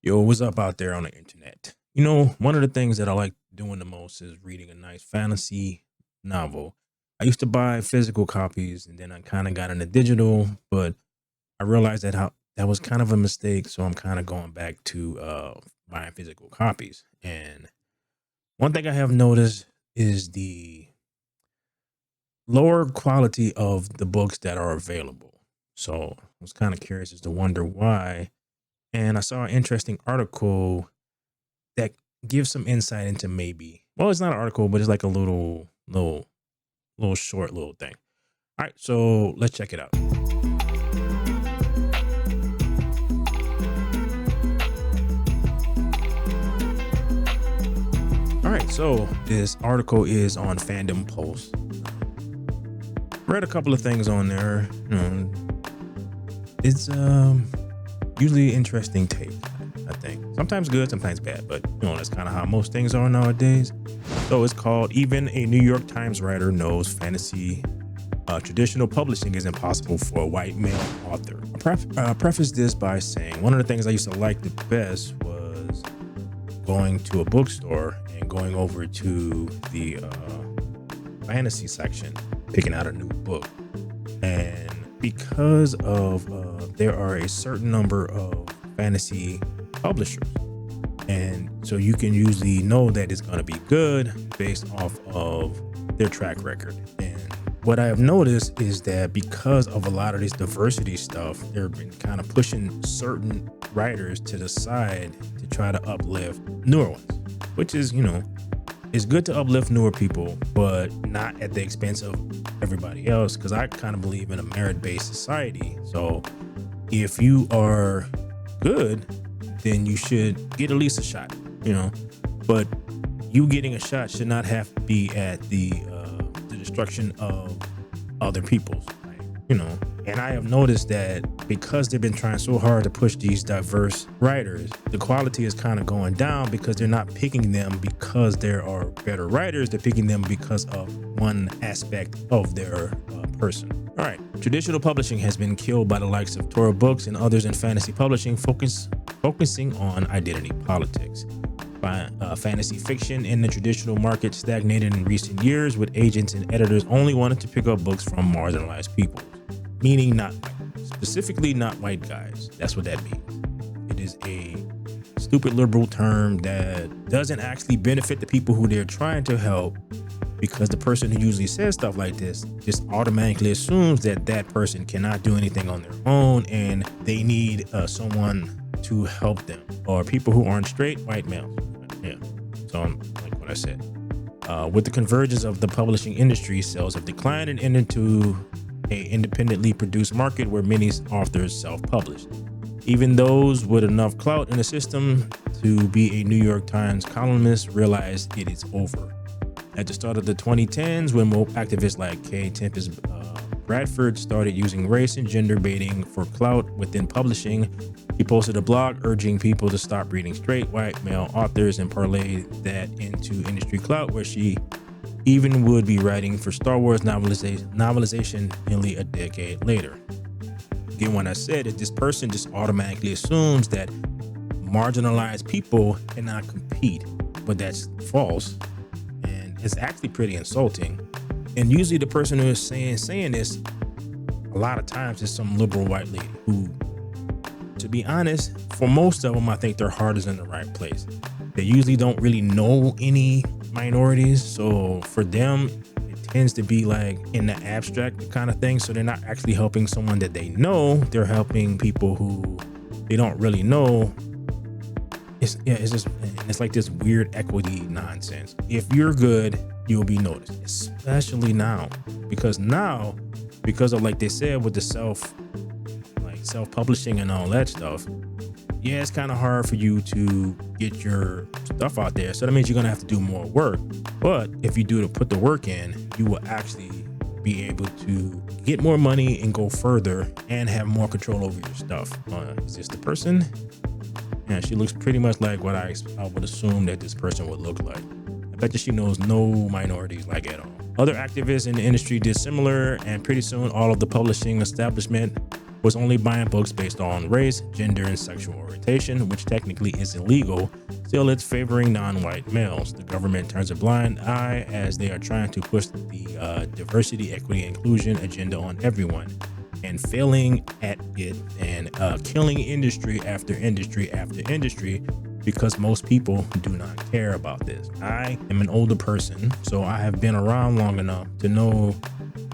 Yo, what's up out there on the internet? One of the things that I like doing the most is reading a nice fantasy novel. I used to buy physical copies and then I kind of got into digital, but I realized that was kind of a mistake. So I'm kind of going back to buying physical copies. And one thing I have noticed is the lower quality of the books that are available. So I was kind of curious as to wonder why. And I saw an interesting article that gives some insight into maybe it's not an article, but it's like a little short little thing. All right, so let's check it out. All right, so this article is on Fandom Post. Read a couple of things on there. It's usually interesting take, I think. Sometimes good, sometimes bad, but that's kind of how most things are nowadays. So it's called "Even a New York Times Writer Knows Fantasy Traditional Publishing is Impossible for a White Male Author." I preface this by saying one of the things I used to like the best was going to a bookstore and going over to the fantasy section, picking out a new book. And because of there are a certain number of fantasy publishers, and so you can usually know that it's going to be good based off of their track record. And what I have noticed is that because of a lot of this diversity stuff, they've been kind of pushing certain writers to the side to try to uplift newer ones, which is it's good to uplift newer people, but not at the expense of everybody else, because I kind of believe in a merit-based society. So if you are good, then you should get at least a shot, but you getting a shot should not have to be at the destruction of other people's, right? And I have noticed that because they've been trying so hard to push these diverse writers, the quality is kind of going down because they're not picking them because there are better writers. They're picking them because of one aspect of their person. All right. Traditional publishing has been killed by the likes of Tora Books and others in fantasy publishing, focusing on identity politics. Fantasy fiction in the traditional market stagnated in recent years, with agents and editors only wanting to pick up books from marginalized people. Meaning specifically not white guys. That's what that means. It is a stupid liberal term that doesn't actually benefit the people who they're trying to help, because the person who usually says stuff like this just automatically assumes that that person cannot do anything on their own and they need someone to help them, or people who aren't straight white males. Yeah. So like what I said, with the convergence of the publishing industry, sales have declined and entered into a independently produced market where many authors self-published. Even those with enough clout in the system to be a New York Times columnist realize it is over. At the start of the 2010s, when woke activists like K. Tempest Bradford started using race and gender baiting for clout within publishing, he posted a blog urging people to stop reading straight white male authors and parlay that into industry clout, where she even would be writing for Star Wars novelization nearly a decade later. Again, when I said that this person just automatically assumes that marginalized people cannot compete, but that's false, and it's actually pretty insulting. And usually the person who is saying this a lot of times is some liberal white lady who, to be honest, for most of them, I think their heart is in the right place. They usually don't really know any minorities, so for them it tends to be like in the abstract kind of thing. So they're not actually helping someone that they know, they're helping people who they don't really know. It's like this weird equity nonsense. If you're good, you'll be noticed, especially now because of, like they said, with the self-publishing and all that stuff. Yeah, it's kind of hard for you to get your stuff out there. So that means you're going to have to do more work. But if you put the work in, you will actually be able to get more money and go further and have more control over your stuff. Is this the person? Yeah, she looks pretty much like what I would assume that this person would look like. I bet that she knows no minorities like at all. Other activists in the industry did similar, and pretty soon all of the publishing establishment was only buying books based on race, gender, and sexual orientation, which technically is illegal. Still, it's favoring non-white males. The government turns a blind eye as they are trying to push the diversity, equity, inclusion agenda on everyone, and failing at it, and killing industry after industry after industry, because most people do not care about this. I am an older person, so I have been around long enough to know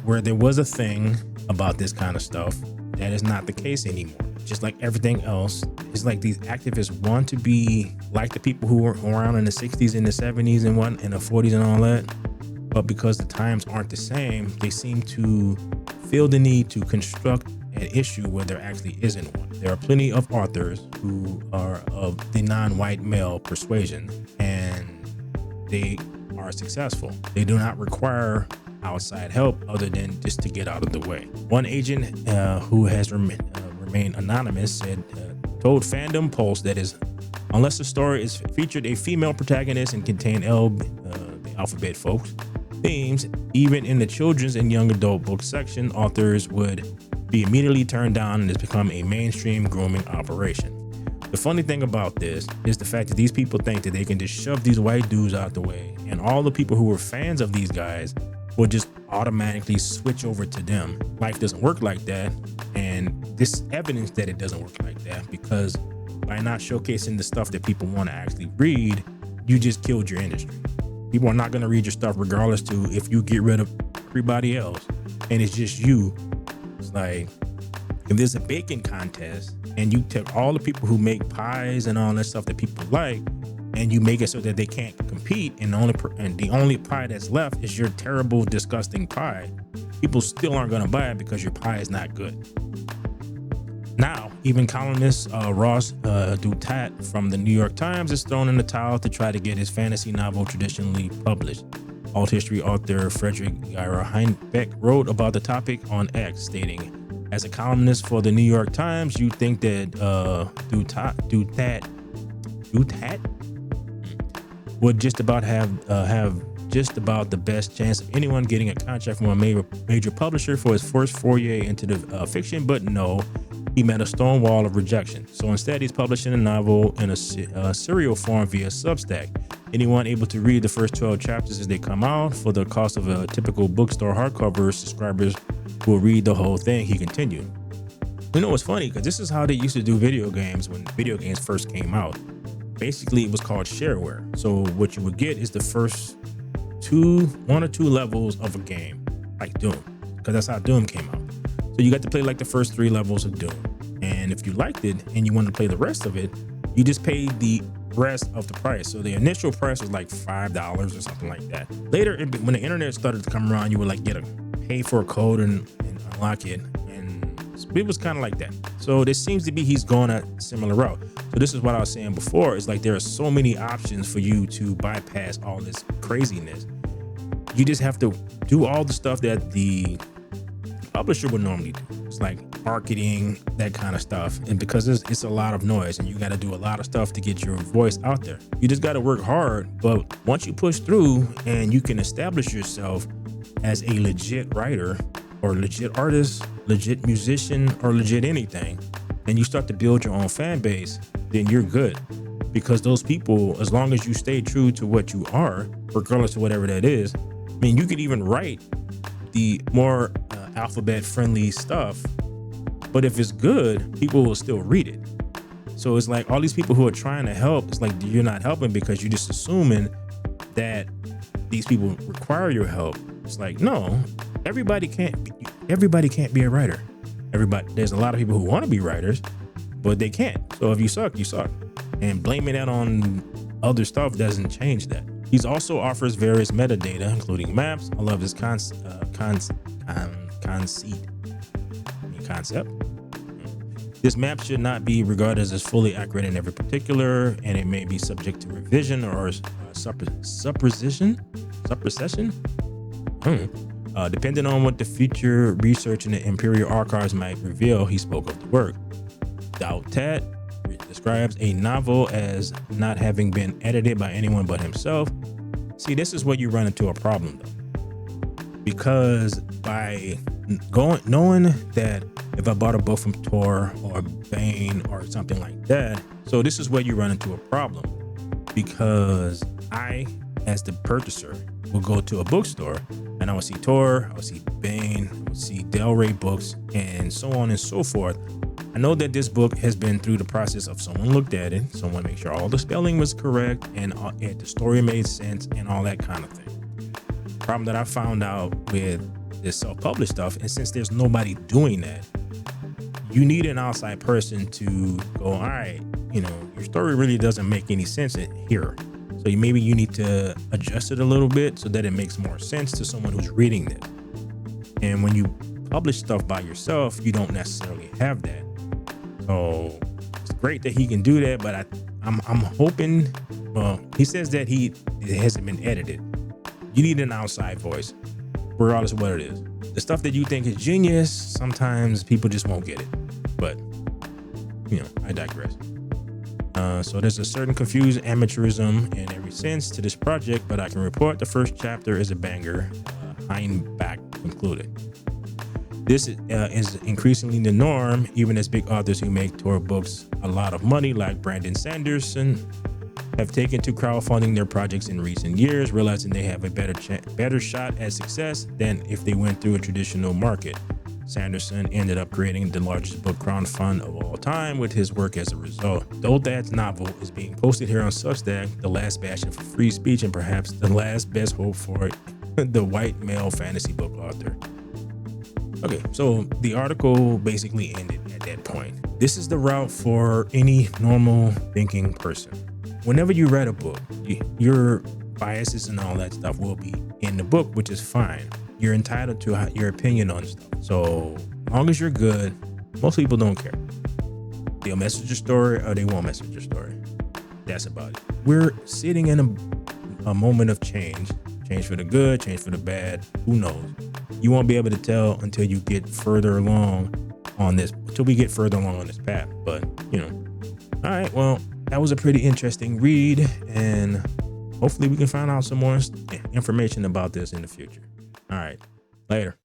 where there was a thing about this kind of stuff. That is not the case anymore. Just like everything else, it's like these activists want to be like the people who were around in the 60s and the 70s and the 40s and all that. But because the times aren't the same, they seem to feel the need to construct an issue where there actually isn't one. There are plenty of authors who are of the non-white male persuasion, and they are successful. They do not require outside help other than just to get out of the way. One agent who has remained anonymous told Fandom Pulse that unless the story is featured a female protagonist and contain the alphabet folks themes, even in the children's and young adult book section, authors would be immediately turned down, and it's become a mainstream grooming operation. The funny thing about this is the fact that these people think that they can just shove these white dudes out the way, and all the people who were fans of these guys will just automatically switch over to them. Life doesn't work like that, and this evidence that it doesn't work like that, because by not showcasing the stuff that people want to actually read, you just killed your industry. People are not going to read your stuff regardless to if you get rid of everybody else and it's just you. It's like if there's a baking contest and you take all the people who make pies and all that stuff that people like, and you make it so that they can't compete, and the only pie that's left is your terrible, disgusting pie, people still aren't going to buy it because your pie is not good. Now, even columnist Ross Douthat from the New York Times is thrown in the towel to try to get his fantasy novel traditionally published. Alt history author Frederick Gira Heinbeck wrote about the topic on X, stating, "As a columnist for the New York Times, you'd think that Douthat would just about have just about the best chance of anyone getting a contract from a major publisher for his first foray into the fiction, but no, he met a stone wall of rejection. So instead, he's publishing a novel in a serial form via Substack. Anyone able to read the first 12 chapters as they come out for the cost of a typical bookstore hardcover, subscribers will read the whole thing," he continued. You know what's funny? Because this is how they used to do video games when video games first came out. Basically, it was called shareware. So what you would get is the first one or two levels of a game, like Doom, because that's how Doom came out. So you got to play like the first 3 levels of Doom. And if you liked it and you wanted to play the rest of it, you just paid the rest of the price. So the initial price was like $5 or something like that. Later, when the internet started to come around, you would like pay for a code and unlock it. And it was kind of like that. So this seems to be he's going a similar route. So this is what I was saying before. It's like there are so many options for you to bypass all this craziness. You just have to do all the stuff that the publisher would normally do. It's like marketing, that kind of stuff. And because it's a lot of noise and you got to do a lot of stuff to get your voice out there. You just got to work hard. But once you push through and you can establish yourself as a legit writer or legit artist, legit musician, or legit anything, and you start to build your own fan base, then you're good. Because those people, as long as you stay true to what you are, regardless of whatever that is, I mean, you could even write the more alphabet friendly stuff, but if it's good, people will still read it. So it's like all these people who are trying to help, it's like you're not helping because you're just assuming that these people require your help. It's like, no, everybody can't be a writer. There's a lot of people who want to be writers, but they can't. So if you suck, you suck. And blaming that on other stuff doesn't change that. He also offers various metadata, including maps. I love his concept. This map should not be regarded as fully accurate in every particular, and it may be subject to revision or suppression. Depending on what the future research in the Imperial Archives might reveal, he spoke of the work. Douthat describes a novel as not having been edited by anyone but himself. See, this is where you run into a problem, though. because by knowing that if I bought a book from Tor or Bain or something like that, so this is where you run into a problem, because I, as the purchaser, will go to a bookstore and I will see Tor, I will see Bain, I will see Del Rey books, and so on and so forth. I know that this book has been through the process of someone looked at it, someone made sure all the spelling was correct and the story made sense and all that kind of thing. Problem that I found out with this self-published stuff, and since there's nobody doing that, you need an outside person to go, all right, your story really doesn't make any sense here. So maybe you need to adjust it a little bit so that it makes more sense to someone who's reading this. And when you publish stuff by yourself, you don't necessarily have that. So it's great that he can do that, but I'm hoping, well, he says that it hasn't been edited. You need an outside voice, regardless of what it is. The stuff that you think is genius, sometimes people just won't get it. But, I digress. So there's a certain confused amateurism in every sense to this project, but I can report the first chapter is a banger, Heinbach concluded. This is increasingly the norm, even as big authors who make Tor books a lot of money, like Brandon Sanderson, have taken to crowdfunding their projects in recent years, realizing they have a better shot at success than if they went through a traditional market. Sanderson ended up creating the largest book crowdfund of all time with his work as a result. The Old Dad's novel is being posted here on Substack, the last bastion for free speech and perhaps the last best hope for the white male fantasy book author. Okay, so the article basically ended at that point. This is the route for any normal thinking person. Whenever you read a book, your biases and all that stuff will be in the book, which is fine. You're entitled to your opinion on stuff. So long as you're good, most people don't care. They'll message your story or they won't message your story. That's about it. We're sitting in a moment of change for the good, change for the bad. Who knows? You won't be able to tell until you get further along on this, until we get further along on this path. But, all right, well, that was a pretty interesting read, and hopefully we can find out some more information about this in the future. All right, later.